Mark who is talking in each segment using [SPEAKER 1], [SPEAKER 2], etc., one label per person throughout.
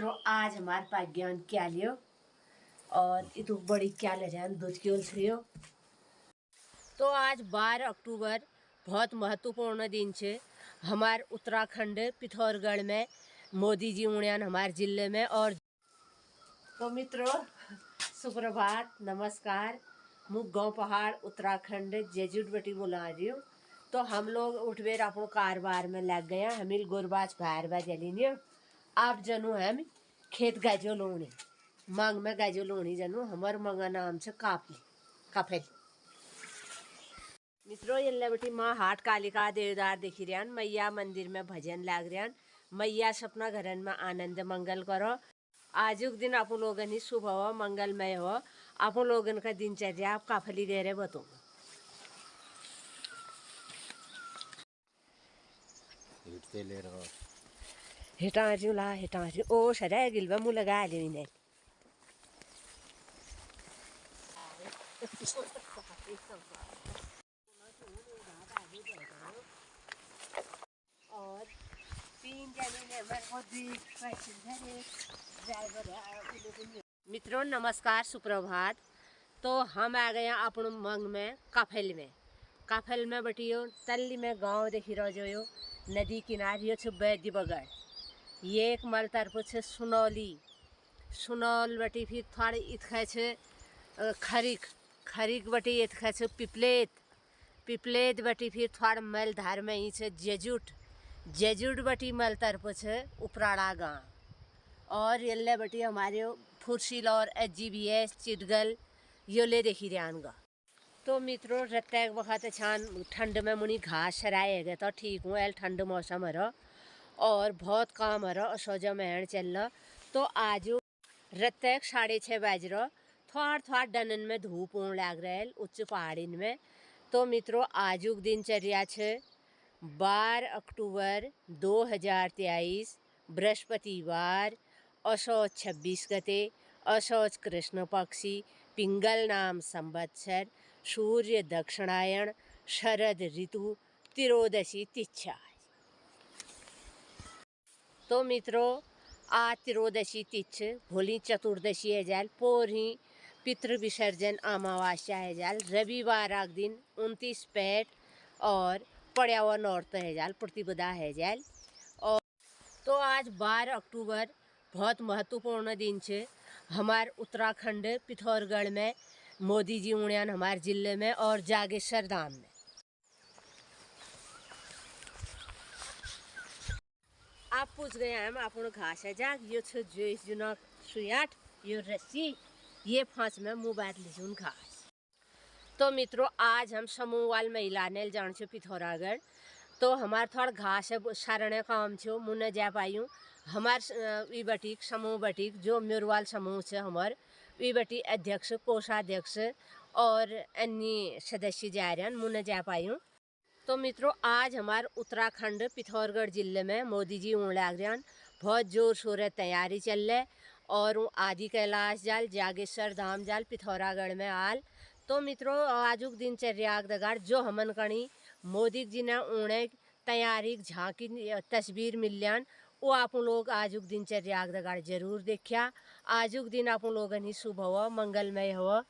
[SPEAKER 1] मित्रों आज हमारे पास ज्ञान क्या लियो और इतु बड़ी क्या ले जाए दूध क्यों छियो। तो आज 12 अक्टूबर बहुत महत्वपूर्ण दिन छे। हमारे उत्तराखंड पिथौरागढ़ में मोदी जी उड़ान हमारे जिले में। और तो मित्रों सुप्रभात नमस्कार। मु गाँव पहाड़ उत्तराखंड जेजुट बटी बुला रही हूँ। तो हम लोग उठवेर अपनो कारोबार में लग गया। हमिल गुरबाज बाहर बजलिनियो आप जनू हम खेत गाजो लोणी मांग में गाजो लोणी जनू हमार मंगा नाम से काफेल। मित्रों ये बेटी माँ हाट कालिका देवदार देखी रियान मैया मंदिर में भजन लाग रियान। मैया सपना घरन में आनंद मंगल करो। आजुक दिन आप लोगन ही शुभ हो मंगलमय हो। आप लोगन का दिनचर्या आप काफली दे रहे बतो।
[SPEAKER 2] ले रहा
[SPEAKER 1] हिटाजू ला हिटाजू ओ सदा गिलबा मु लगा ले ने और तीन जने ने मैं खुद मित्रों नमस्कार सुप्रभात। तो हम आ गए अपन मंग में काफेल में बटियो तल्ली में गांव देखी रहो जो नदी किनारे छे बैद्य बगड़। ये एक मल तरफ छे सुनौल बटी फिर थोड़ी इतखे छे खरीक बटी इतखे छे पिपलेत बटी फिर थोड़ा मल धार में ही छे जेजुट बटी मल तरफ छे उपराड़ा गाँव। और ये बटी हमारे फुरसिल और SGBS चिटगल यो ले देखी रियानगा। तो मित्रों रत्तेक वक्त छान ठंड में मुनी घास चराएगा तो ठीक हूँ। एल ठंड मौसम है और बहुत काम है सोजा में चल रहा। तो आज रत्तेक 6:30 बज रहा थोड़ा डनन में धूप होने लग रहा है उच्च पहाड़ीन में। तो मित्रों आजुक दिनचर्या छे 12 अक्टूबर 2023 बृहस्पतिवार असोज 26 गते असोज कृष्ण पक्षी पिंगल नाम संवत्सर सूर्य दक्षिणायन शरद ऋतु त्रियोदशी तिथि। तो मित्रों आ त्रियोदशी तिथि भोली चतुर्दशी है जाल पोरी पितृ विसर्जन अमावस्या है जाल रविवार आग दिन 29 पेट और पड़यावा नौर्त है जाल प्रतिपदा है जाल। और तो आज 12 अक्टूबर बहुत महत्वपूर्ण दिन छे। हमारे उत्तराखंड पिथौरागढ़ में मोदी जी उड़ान हमारे जिले में और जागेश्वर धाम में। आप पूछ गए हम अपन घास है जाग यो छो जुना सुयाट यो रस्सी ये फांस में मोबाइल लीजून घास। तो मित्रों आज हम समूह वाल महिला ने जान छो पिथौरागढ़। तो हमार थोड़ा घास है सारणे काम छो मुने जा पायूँ। हमार वी बटीक समूह बटीक जो म्यूरवाल समूह से हमार वी बटी अध्यक्ष कोषाध्यक्ष और अन्य सदस्य जा रहे हैं मुने जा पायूँ। तो मित्रों आज हमारे उत्तराखंड पिथौरागढ़ जिले में मोदी जी उड़ लग रहे बहुत जोर शोर तैयारी चल रही। और आदि कैलाश जाल जागेश्वर धाम जाल पिथौरागढ़ में आल। तो मित्रों आजुक दिनचर्या दगाड़ जो हमन कणी मोदी जी ने उड़े तैयारी झांकी तस्वीर मिल्यान वो आप लोग आजुक दिनचर्या दगाड़ जरूर देखिया। आजुक दिन आप लोगन ही शुभ हो मंगलमय हो।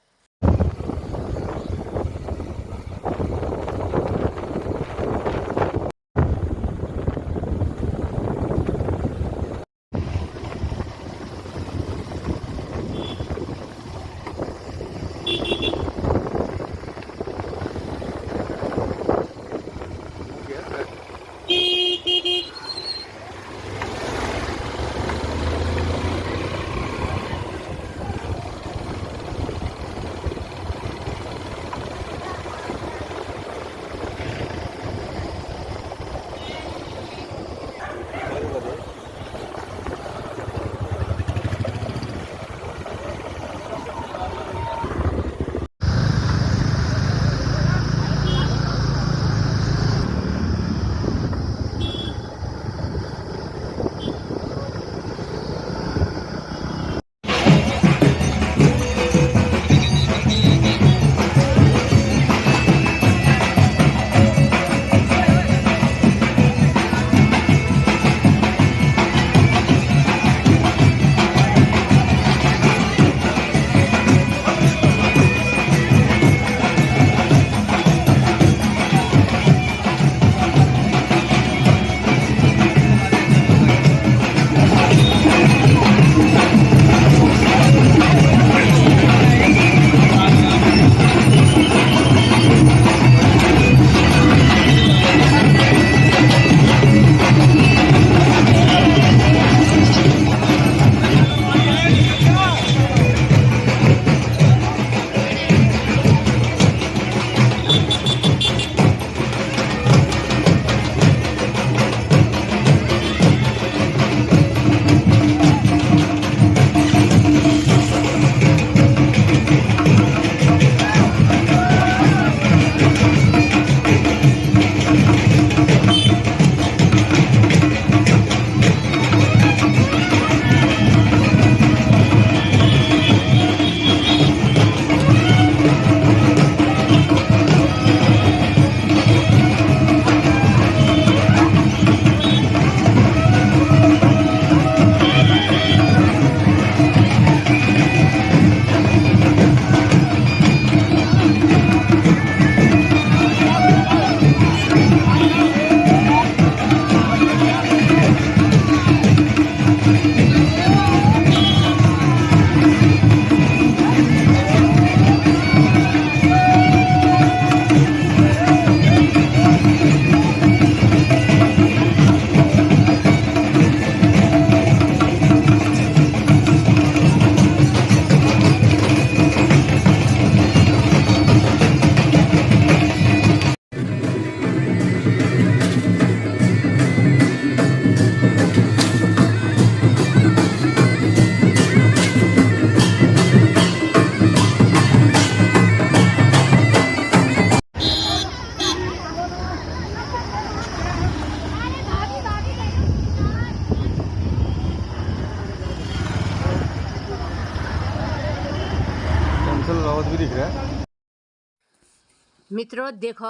[SPEAKER 1] मित्रों देखो,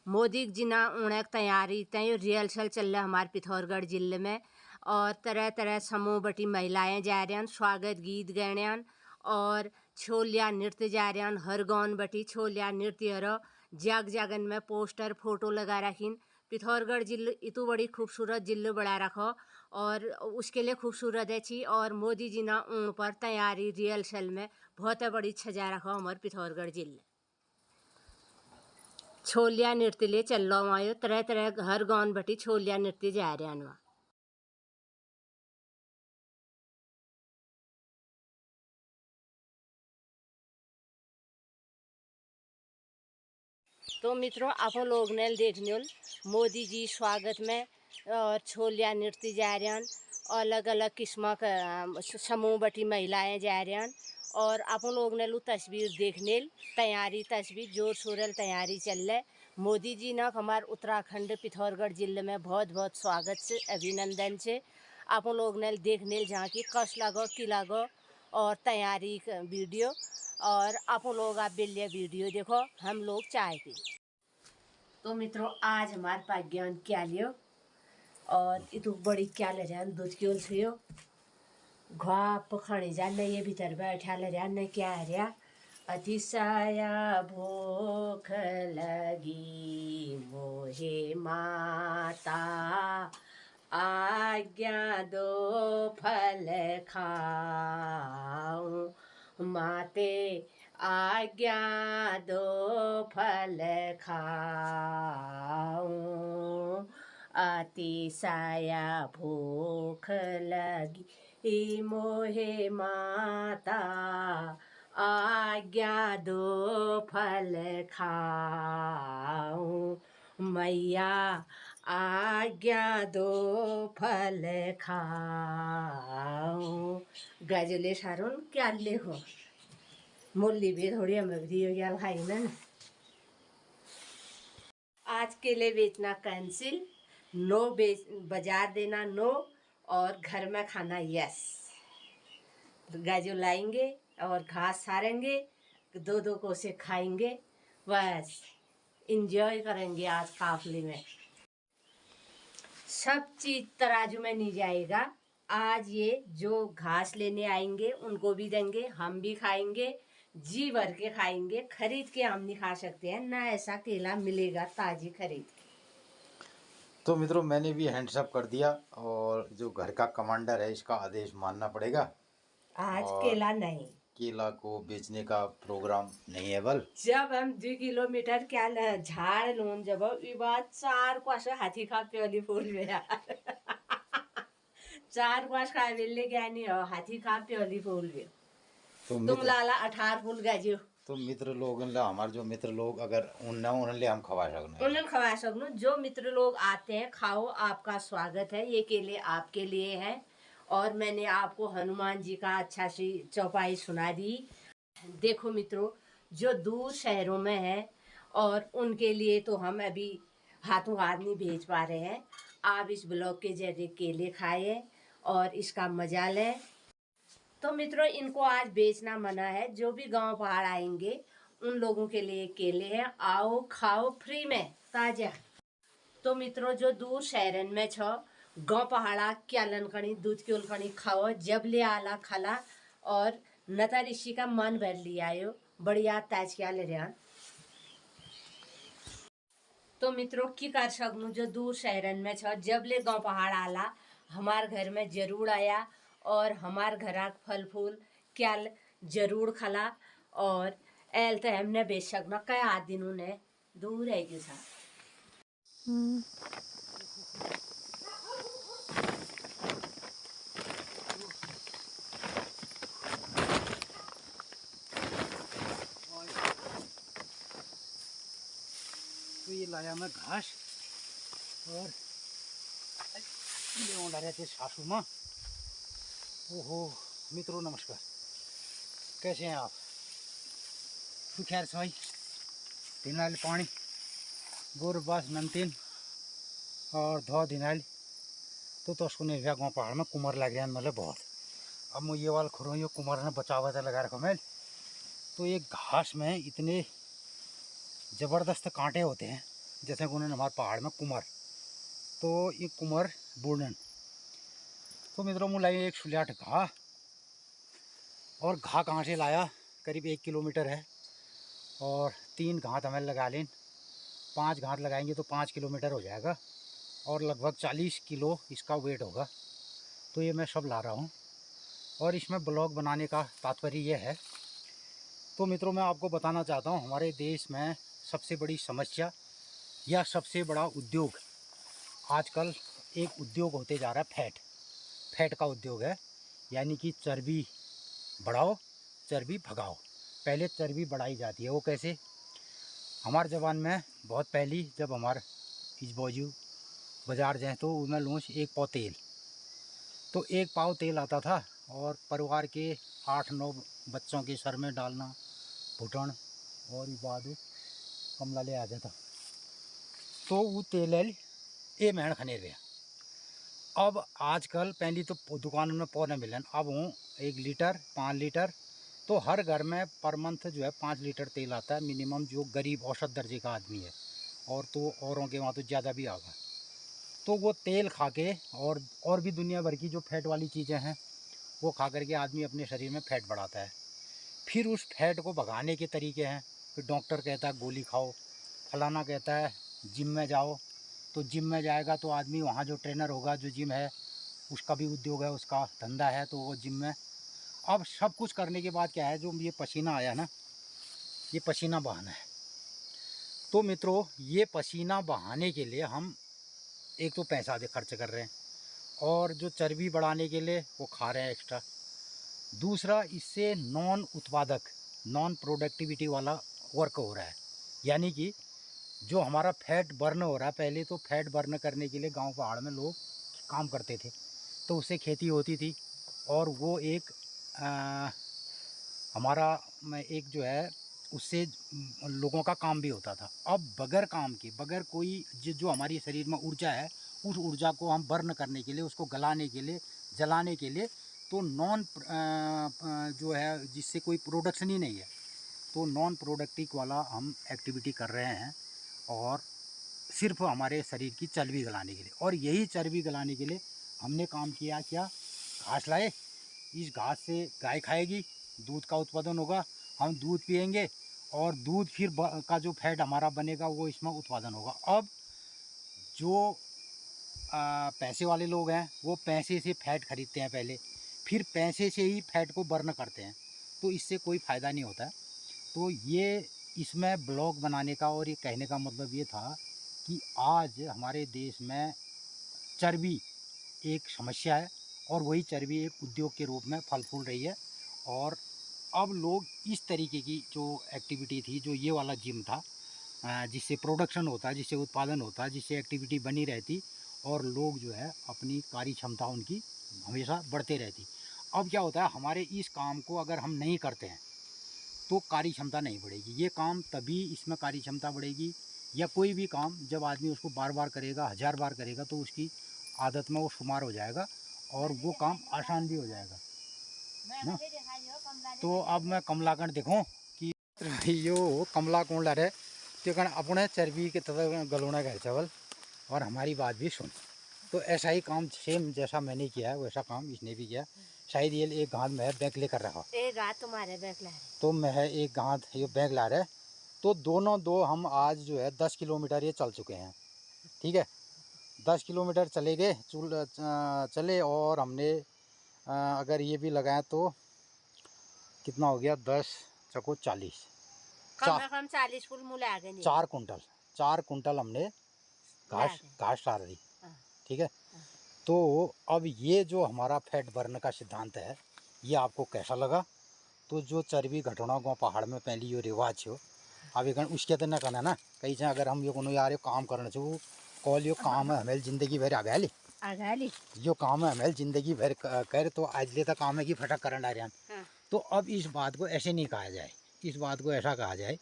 [SPEAKER 1] मोदी जी ना उड़क तैयारी तय रिहर्सल चल रहा हमारे पिथौरगढ़ जिले में, और तरह तरह समूह बटी महिलाएं जा रही स्वागत गीत गायन और छोलिया नृत्य जा रही हर गाँव बटी छोलिया नृत्य रो जग जगन में पोस्टर फोटो लगा रखीन। पिथौरगढ़ जिले इतु बड़ी खूबसूरत जिले बड़ा रखो और उसके लिए खूबसूरत है छी। और मोदी जी ना ऊन पर तैयारी रिहर्सल में बहुत बड़ी सजा रखो हमारे पिथौरगढ़ जिले। छोलिया नृत्य ले चल लो आयो, तरह तरह हर गाँव बटी छोलिया नृत्य जा रहे हैं। तो मित्रों आप लोग ने देखने मोदी जी स्वागत में और छोलिया नृत्य जा रहे हैं, अलग अलग किस्म का समूह बटी महिलाएं जा रही हैं। और आप लोग ने तस्वीर देखने तैयारी तस्वीर जोर शोर तैयारी चल रही। मोदी जी ना हमारे उत्तराखंड पिथौरगढ़ जिले में बहुत बहुत स्वागत से अभिनंदन से। आप लोग ने देखने जहाँ की कस लगो कि लगो और तैयारी वीडियो, और आप लोग आप बिल्ले वीडियो देखो, हम लोग चाय पी। तो मित्रों आज हमारे पास ज्ञान क्या लियो और इतु बड़ी क्या ले रहा दूध क्यों छियो घाप खड़ी जाने ये भीतर बैठा ले रहा न क्या रहा। अतिशया भूख लगी मोहे माता, आज्ञा दो फल खाऊं माते, आज्ञा दो फल खाऊं, अतिशया भूख लगी मोहे माता, आज्ञा दो फल खाऊं मैया, आज्ञा दो फल खाऊं। गजले शारून क्या ले हो मुरली भी थोड़ी हमें भी दियो खाई ना। आज के लिए बेचना कैंसिल, नो बाजार देना नो, और घर में खाना यस। गाजर लाएंगे और घास सारेंगे, दो दो को से खाएंगे, बस इंजॉय करेंगे आज काफले में। सब चीज तराजू में नहीं जाएगा। आज ये जो घास लेने आएंगे उनको भी देंगे, हम भी खाएंगे, जी भर के खाएंगे। खरीद के हम नहीं खा सकते हैं ना, ऐसा केला मिलेगा ताजी खरीद के।
[SPEAKER 2] तो मित्रों मैंने भी हैंड्सअप कर दिया और जो घर का कमांडर है इसका आदेश मानना पड़ेगा।
[SPEAKER 1] आज
[SPEAKER 2] और
[SPEAKER 1] केला नहीं,
[SPEAKER 2] केला को बेचने का प्रोग्राम नहीं है। बल
[SPEAKER 1] जब हम 2 किलोमीटर क्या झाड़ लून जब ये बात 4 क्वाश हाथी खा प्योली फूल में यार 4 क्वाश खा मिलने क्या नहीं हो हाथी खा प्योली फूल में।
[SPEAKER 2] तो
[SPEAKER 1] तुम लाला 18 फूल गाजियो।
[SPEAKER 2] तो मित्र लोग हमारे जो मित्र लोग अगर उन्हें हम खवा सकते
[SPEAKER 1] उन्हें खवा सकूं। जो मित्र लोग आते हैं खाओ, आपका स्वागत है, ये केले आपके लिए है। और मैंने आपको हनुमान जी का अच्छा सी चौपाई सुना दी। देखो मित्रों, जो दूर शहरों में है और उनके लिए तो हम अभी हाथों हाथ नहीं भेज पा रहे हैं। आप इस ब्लॉग के जरिए केले खाए और इसका मजा लें। तो मित्रों इनको आज बेचना मना है। जो भी गांव पहाड़ आएंगे उन लोगों के लिए केले हैं, आओ खाओ फ्री में ताजा। तो मित्रों जो दूर शहरन में छो गांव पहाड़ा क्या लनकणी दूध की उलकणी खाओ, जब ले आला खाला और नता ऋषि का मन भर लिया आयो बढ़िया ताज क्या ले रहा। तो मित्रों की कर सकूं जो दूर शहरन में छो जब ले गांव पहाड़ आला हमार घर में जरूर आया और हमार घर फल फूल क्या जरूर खला। और एल तो हमने बेच सकना कई आदि ने दूर है के साथ।
[SPEAKER 3] तो ये लाया मैं घास और ये ओंडा रहते सासू माँ। ओहो मित्रों नमस्कार, कैसे हैं आप? तो खैर सवाई दिनाल पानी गोर बास नमतीन और धो दिनाल तो उसको नहीं गाँव पहाड़ में कुमार लग रहा है मतलब बहुत। अब मैं ये वाल खुरों ये कुमार ने बचावा था लगा रखा मैं। तो ये घास में इतने ज़बरदस्त कांटे होते हैं, जैसे कि उन्होंने हमारे पहाड़ में कुमर, तो ये कुमर बूढ़न। तो मित्रों मुँह लाए एक सुलियाट घा, और घा कहाँ से लाया, करीब 1 किलोमीटर है, और 3 घात हमें लगा लें, 5 घात लगाएंगे तो 5 किलोमीटर हो जाएगा, और लगभग 40 किलो इसका वेट होगा। तो ये मैं सब ला रहा हूँ, और इसमें ब्लॉग बनाने का तात्पर्य ये है। तो मित्रों मैं आपको बताना चाहता हूँ, हमारे देश में सबसे बड़ी समस्या या सबसे बड़ा उद्योग आजकल एक उद्योग होते जा रहा है, फैट का उद्योग है। यानी कि चर्बी बढ़ाओ, चर्बी भगाओ। पहले चर्बी बढ़ाई जाती है, वो कैसे? हमारे ज़बान में बहुत पहली, जब हमारे इस बाजू बाज़ार जाए तो उनमें लूँच 1 पाव तेल, तो 1 पाव तेल आता था, और परिवार के 8-9 बच्चों के सर में डालना, भुटन, और ये बाद कमला ले आ जाता। तो वो तेल ए महण खने रहे। अब आजकल पहली तो दुकानों में पौने मिलन, अब हूँ 1 लीटर 5 लीटर, तो हर घर में पर मंथ जो है 5 लीटर तेल आता है मिनिमम, जो गरीब औसत दर्जे का आदमी है, और तो औरों के वहाँ तो ज़्यादा भी आगा। तो वो तेल खा के और भी दुनिया भर की जो फैट वाली चीज़ें हैं वो खा करके आदमी अपने शरीर में फैट बढ़ाता है। फिर उस फैट को भगाने के तरीके हैं। फिर डॉक्टर कहता है गोली खाओ, फलाना कहता है जिम में जाओ, तो जिम में जाएगा तो आदमी वहाँ जो ट्रेनर होगा, जो जिम है उसका भी उद्योग है, उसका धंधा है, तो वो जिम में। अब सब कुछ करने के बाद क्या है, जो ये पसीना आया ना, ये पसीना बहाना है। तो मित्रों ये पसीना बहाने के लिए हम एक तो पैसा दे खर्च कर रहे हैं, और जो चर्बी बढ़ाने के लिए वो खा रहे हैं एक्स्ट्रा। दूसरा, इससे नॉन उत्पादक, नॉन प्रोडक्टिविटी वाला वर्क हो रहा है। यानी कि जो हमारा फैट बर्न हो रहा है, पहले तो फैट बर्न करने के लिए गांव पहाड़ में लोग काम करते थे, तो उससे खेती होती थी, और वो एक हमारा में एक जो है उससे लोगों का काम भी होता था। अब बगैर काम के, बगैर कोई जो हमारी शरीर में ऊर्जा है, उस ऊर्जा को हम बर्न करने के लिए, उसको गलाने के लिए, जलाने के लिए, तो नॉन जो है जिससे कोई प्रोडक्शन ही नहीं है, तो नॉन प्रोडक्टिव वाला हम एक्टिविटी कर रहे हैं, और सिर्फ हमारे शरीर की चर्बी गलाने के लिए। और यही चर्बी गलाने के लिए हमने काम किया क्या, घास लाए, इस घास से गाय खाएगी, दूध का उत्पादन होगा, हम दूध पिएंगे, और दूध फिर का जो फैट हमारा बनेगा वो इसमें उत्पादन होगा। अब जो पैसे वाले लोग हैं वो पैसे से फैट खरीदते हैं पहले, फिर पैसे से ही फैट को बर्न करते हैं, तो इससे कोई फ़ायदा नहीं होता है। तो ये इसमें ब्लॉग बनाने का और ये कहने का मतलब ये था कि आज हमारे देश में चर्बी एक समस्या है, और वही चर्बी एक उद्योग के रूप में फल फूल रही है। और अब लोग इस तरीके की जो एक्टिविटी थी, जो ये वाला जिम था, जिससे प्रोडक्शन होता है, जिससे उत्पादन होता है, जिससे एक्टिविटी बनी रहती, और लोग जो है अपनी कार्य क्षमता उनकी हमेशा बढ़ते रहती। अब क्या होता है, हमारे इस काम को अगर हम नहीं करते हैं तो कार्य क्षमता नहीं बढ़ेगी। ये काम तभी इसमें कार्य क्षमता बढ़ेगी, या कोई भी काम जब आदमी उसको बार बार करेगा, 1000 बार करेगा, तो उसकी आदत में वो शुमार हो जाएगा, और वो काम आसान भी हो जाएगा ना। तो अब मैं कमलाकंड देखूँ कि यो कमला कौन ला रहे, क्योंकि अपने चर्बी के तरह गलोना घर चावल, और हमारी बात भी सुन। तो ऐसा ही काम सेम जैसा मैंने किया है वैसा काम इसने भी किया। शायद ये एक गांठ में बैग लेकर रहा,
[SPEAKER 1] एक हाथ तुम्हारे बैग ला रहे,
[SPEAKER 3] तो मैं एक गांठ ये बैग ला रहे। तो दोनों दो हम आज जो है 10 किलोमीटर ये चल चुके हैं, ठीक है। 10 किलोमीटर चले गए, चले, और हमने अगर ये भी लगाएं तो कितना हो गया, 10 चको 40,
[SPEAKER 1] कम से कम 40 फुल मुँह आ गए।
[SPEAKER 3] 4 कुंटल हमने घास डाल दी,
[SPEAKER 1] हाँ।
[SPEAKER 3] ठीक है। तो अब ये जो हमारा फैट बर्न का सिद्धांत है, ये आपको कैसा लगा? तो जो चर्बी घटना को पहाड़ में पहली यो रिवाज हो, अब एक उसके तो ना करना ना, कहीं से अगर हम ये कोनो यार यो काम करना चाहिए, कॉल यो काम है हमें ज़िंदगी भर आगाली यो काम है हमें ज़िंदगी भर कर, तो आज ले तक काम है कि फटक करना रहे।
[SPEAKER 1] हाँ।
[SPEAKER 3] तो अब इस बात को ऐसे नहीं कहा जाए, इस बात को ऐसा कहा जाए।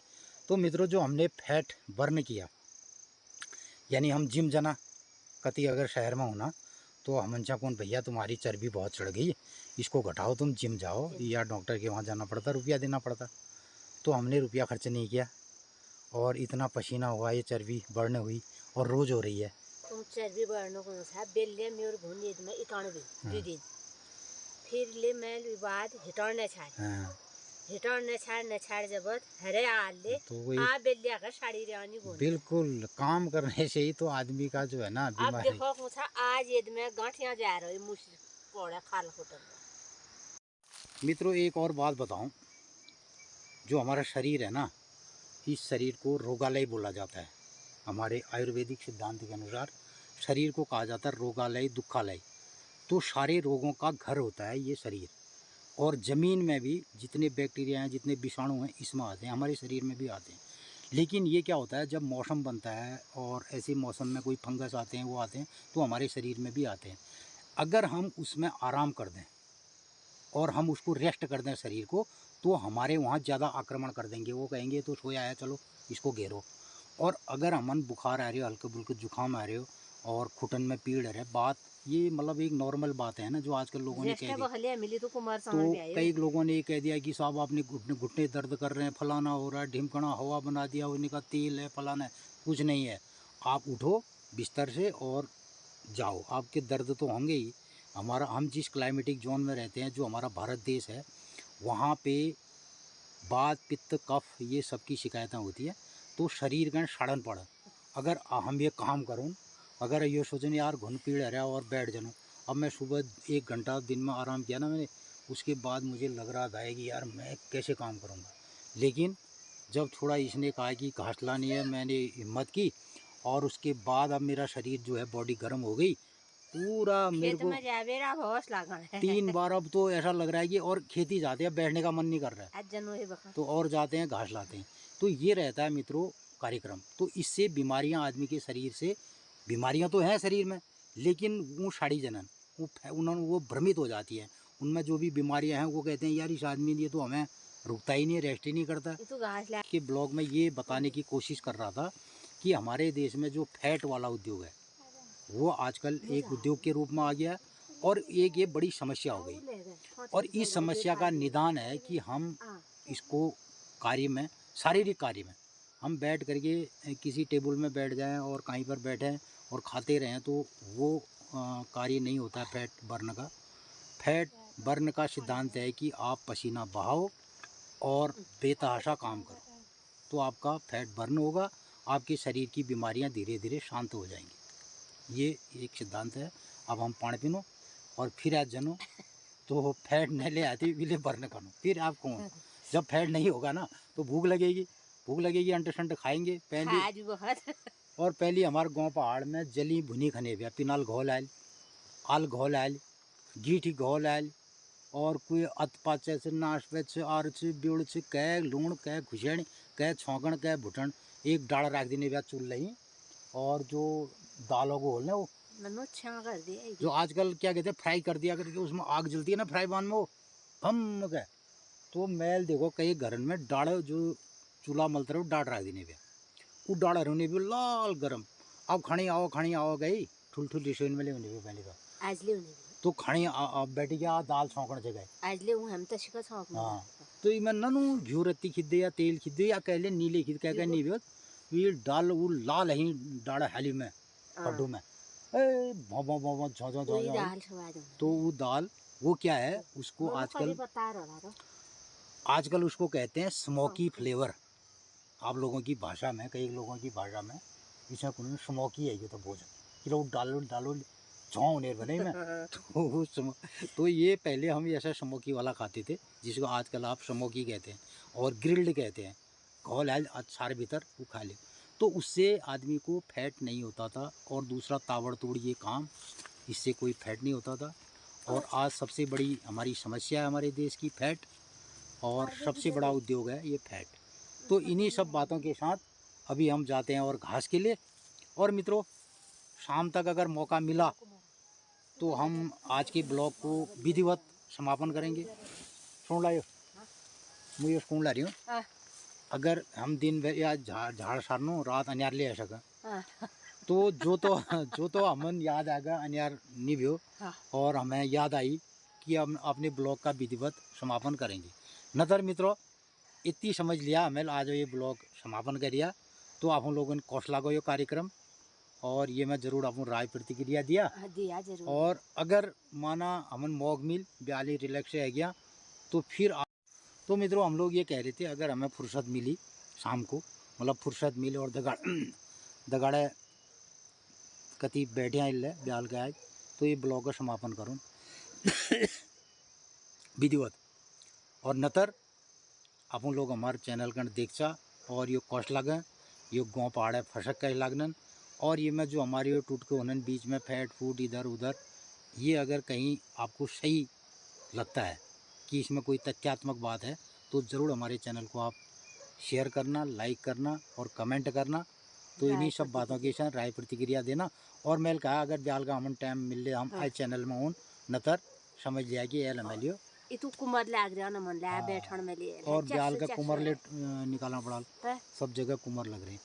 [SPEAKER 3] तो मित्रों जो हमने फैट बर्न किया, यानी हम जिम जाना, कति अगर शहर में होना, तो हमन चा कौन भैया तुम्हारी चर्बी बहुत चढ़ गई, इसको घटाओ, तुम जिम जाओ, या डॉक्टर के वहाँ जाना पड़ता, रुपया देना पड़ता। तो हमने रुपया खर्च नहीं किया, और इतना पसीना हुआ, ये चर्बी बढ़ने हुई और रोज़ हो रही है।
[SPEAKER 1] तुम चर्बी बढ़ने को था बेल्ले मेरे घूनी में इकानवे दो दिन फिर ले मैल विवाद हिटौने छाड़
[SPEAKER 3] हाँ,
[SPEAKER 1] हिटौने छाड़ जबत हरे आले
[SPEAKER 3] तो वही
[SPEAKER 1] आ बेलिया का साड़ी रेवानी घूनी
[SPEAKER 3] बिल्कुल काम करने से ही तो आदमी का जो है ना
[SPEAKER 1] अब
[SPEAKER 3] बीमारी।
[SPEAKER 1] देखो मुझा आज ये में गांठियां जा रही मुश्किल पौड़ा खाल होटल
[SPEAKER 3] मित्रों एक और बात बताऊं, जो हमारा शरीर है ना, इस शरीर को रोगालय बोला जाता है। हमारे आयुर्वेदिक सिद्धांत के अनुसार शरीर को कहा जाता है रोगालय, दुखालय। तो सारे रोगों का घर होता है ये शरीर। और ज़मीन में भी जितने बैक्टीरिया हैं, जितने विषाणु हैं, इसमें आते हैं, हमारे शरीर में भी आते हैं। लेकिन ये क्या होता है, जब मौसम बनता है और ऐसे मौसम में कोई फंगस आते हैं, वो आते हैं, तो हमारे शरीर में भी आते हैं। अगर हम उसमें आराम कर दें और हम उसको रेस्ट कर दें शरीर को, तो हमारे वहाँ ज़्यादा आक्रमण कर देंगे। वो कहेंगे तो सोया है, चलो इसको घेरो। और अगर हमन बुखार आ रही हो, हल्के फुल्के जुकाम आ रहे हो और घुटन में पीड़ है, बात ये मतलब एक नॉर्मल बात है ना, जो आजकल लोगों ने कह दी।
[SPEAKER 1] मिली तो कुमार
[SPEAKER 3] तो कई लोगों ने ये कह दिया कि साहब आपने घुटने घुटने दर्द कर रहे हैं, फलाना हो रहा है, ढिमकना हवा बना दिया, उन्हें का तेल है, फलाना है। कुछ नहीं है, आप उठो बिस्तर से और जाओ, आपके दर्द तो होंगे ही। हम जिस क्लाइमेटिक जोन में रहते हैं, जो हमारा भारत देश है, वहाँ पे वात पित्त कफ ये सब की शिकायतें होती है। तो शरीर का सड़न पड़, अगर हम ये काम करूँ, अगर ये सोचें यार घुन पीड़ रहा और बैठ जाऊँ। अब मैं सुबह 1 घंटा दिन में आराम किया ना मैंने, उसके बाद मुझे लग रहा था कि यार मैं कैसे काम करूँगा। लेकिन जब थोड़ा इसने कहा कि घास लानी है, मैंने हिम्मत की और उसके बाद अब मेरा शरीर जो है बॉडी गर्म हो गई पूरा। मेरे को 3 बार अब तो ऐसा लग रहा है कि और खेती जाते हैं, बैठने का मन नहीं कर रहा है, तो और जाते हैं घास लाते हैं। तो ये रहता है मित्रों कार्यक्रम। तो इससे बीमारियां आदमी के शरीर से, बीमारियां तो हैं शरीर में, लेकिन वो साड़ी जनन वो भ्रमित हो जाती है। उनमें जो भी बीमारियां हैं वो कहते हैं यार इस आदमी ने तो हमें रुकता ही नहीं, रेस्ट ही नहीं करता। के ब्लॉग में ये बताने की कोशिश कर रहा था कि हमारे देश में जो फैट वाला उद्योग है, वो आजकल एक उद्योग के रूप में आ गया है और एक ये बड़ी समस्या हो गई। और इस समस्या का निदान है कि हम इसको कार्य में, शारीरिक कार्य में हम बैठ करके किसी टेबल में बैठ जाएं और कहीं पर बैठें और खाते रहें, तो वो कार्य नहीं होता फैट बर्न का। फैट बर्न का सिद्धांत है कि आप पसीना बहाओ और बेतहाशा काम करो, तो आपका फैट बर्न होगा, आपके शरीर की बीमारियां धीरे धीरे शांत हो जाएंगी। ये एक सिद्धांत है। अब हम पानी पीनो और फिर आज जनो तो फैट नहीं ले आती बिले बर्न करो। फिर आप कौन, जब फैट नहीं होगा ना तो भूख लगेगी, अंट शंट खाएंगे पहले। और पहले हमारे गांव पहाड़ में जली भुनी खने भी पिनाल घोल आयल, आल घोल आयल, गीठी घोल आयल, और कोई अतपाचे से नाशपे से आर से बेड़ से कै लूण कै घुसेण कै छौंकण कै भुटन एक डाल रख देने ब्या चूल रही। और जो दालों को होल ना वो कर दिया, जो आजकल क्या कहते हैं फ्राई कर दिया करके, उसमें आग जलती है ना फ्राई पान में, वो हम क्या तो मैल देखो कई घर में डाढ़ जो चूल्हा मलते रहो डाढ़ रख देने पे, वो डाढ़ रहने भी लाल गरम। अब खड़ी आओ गई ठुल ठुल रसोई में ले होने पहले तो आज ले होने तो खड़ी बैठ गया दाल छौंकण जगह आज ले हम तो शिका छौंक। हाँ तो मैं ननू घी रत्ती खिदे या तेल खिदे या कहले नीले खिद कह नहीं भी ये डाल वो लाल ही डाढ़ हाली में कड्डू में तो वो दाल वो क्या है उसको आजकल उसको कहते हैं स्मोकी फ्लेवर। आप लोगों की भाषा में, कई लोगों की भाषा में इसमें कुछ स्मोकी है, ये तो भोजन कि लोग डालो झाँव नहीं बने में तो ये पहले हम ऐसा स्मोकी वाला खाते थे, जिसको आजकल आप स्मोकी कहते हैं और ग्रिल्ड कहते हैं। घोल है सारे भीतर वो खा ले, तो उससे आदमी को फैट नहीं होता था। और दूसरा ताबड़तोड़ ये काम, इससे कोई फैट नहीं होता था। और आज सबसे बड़ी हमारी समस्या है हमारे देश की फैट, और सबसे बड़ा उद्योग है ये फैट। तो इन्हीं सब बातों के साथ अभी हम जाते हैं और घास के लिए। और मित्रों शाम तक अगर मौका मिला तो हम आज के ब्लॉग को विधिवत समापन करेंगे। सुन लाइयो मुझे सुन ला रही हूँ, अगर हम दिन भर या झाड़ सारनो रात अनियार ले आ सका तो जो तो हमें याद आएगा अनियार नहीं भी हो, और हमें याद आई कि हम अपने ब्लॉग का विधिवत समापन करेंगे। नतर मित्रों इतनी समझ लिया हमें आज ये ब्लॉग समापन करिया। तो आप लोगों ने कौशला को ये कार्यक्रम और ये मैं जरूर आपको राय प्रतिक्रिया दिया।
[SPEAKER 1] दिया जरूर।
[SPEAKER 3] और अगर माना हमन मौक मिल ब्याली रिलैक्स है गया तो फिर तो मित्रों हम लोग ये कह रहे थे अगर हमें फुर्सत मिली शाम को, मतलब फुर्सत मिली और दगाड़े कति बैठे इल्ले ब्याल के आज, तो ये ब्लॉग का समापन करूँ विधिवत। और नतर अपन लोग हमारे चैनल का देखचा और ये कौशला गए ये गाँव पहाड़ फसक कह लागनन। और ये मैं जो हमारे ये टूट के उन्हें बीच में फैट फूट इधर उधर, ये अगर कहीं आपको सही लगता है कि इसमें कोई तथ्यात्मक बात है तो ज़रूर हमारे चैनल को आप शेयर करना, लाइक करना और कमेंट करना। तो इन्हीं सब बातों की राय प्रतिक्रिया देना। और मैंने कहा अगर ब्याल का हमन टाइम मिल ले हम आज चैनल में हूँ नतर समझ लिया कि एल हमें लियो
[SPEAKER 1] इतु कुमर लाग रहा न मन ला बैठन में ले
[SPEAKER 3] और ब्याल का कुमर ले निकालना पड़ा, सब जगह कुमर लग रहे हैं।